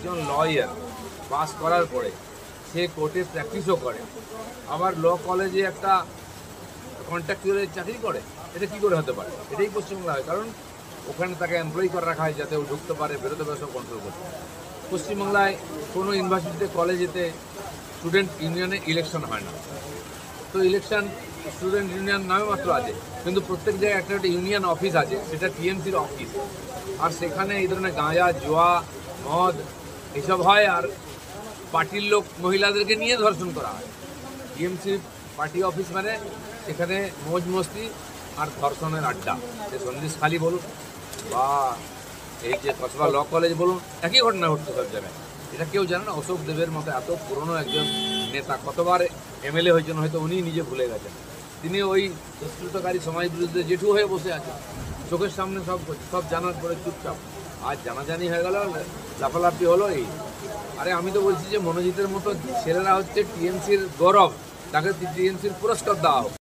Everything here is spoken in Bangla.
একজন লয়ার পাস করার পরে সে কোর্টে প্র্যাকটিসও করে, আবার ল কলেজে একটা কন্ট্রাক্টুয়ালের চাকরি করে, এটা কী করে হতে পারে? এটাই পশ্চিমবাংলা হয়, কারণ ওখানে তাকে এমপ্লয়ি করে রাখা হয় যাতে ও ঢুকতে পারে, বেরোতে পারে, সব কন্ট্রোল করতে পারে। পশ্চিমবাংলায় কোনো ইউনিভার্সিটিতে, কলেজেতে স্টুডেন্ট ইউনিয়নে ইলেকশন হয় না। তো ইলেকশন স্টুডেন্ট ইউনিয়ন নামে মাত্র আছে, কিন্তু প্রত্যেক জায়গায় একটা একটা ইউনিয়ন অফিস আছে, সেটা টিএমসির অফিস। আর সেখানে এই ধরনের গাঁজা, জুয়া, মদ এসব হয়, আর পার্টির লোক মহিলাদেরকে নিয়ে ধর্ষণ করা হয়। টিএমসি পার্টি অফিস মানে সেখানে মৌজ মস্তি আর ধর্ষণের আড্ডা। সে সন্দেশখালি বলুন বা এই যে কসবা ল কলেজ বলুন, একই ঘটনা ঘটছে সব জায়গায়। এটা কেউ জানে না। অশোক দেবের মতো এত পুরনো একজন নেতা, কতবার এমএলএ হয়েছেন হয়তো উনি নিজে ভুলে গেছেন। তিনি ওই দুষ্কৃতকারী সমাজ বিরুদ্ধে জেঠু হয়ে বসে আছেন, চোখের সামনে সব জানার পরে চুপচাপ। আজ জানাজানি হয়ে গেল, লাফালাফি হলো এই। আরে আমি তো বলছি যে মনোজিতের মতো ছেলেরা হচ্ছে টিএমসির গৌরব, তাকে টিএমসির পুরস্কার দেওয়া হোক।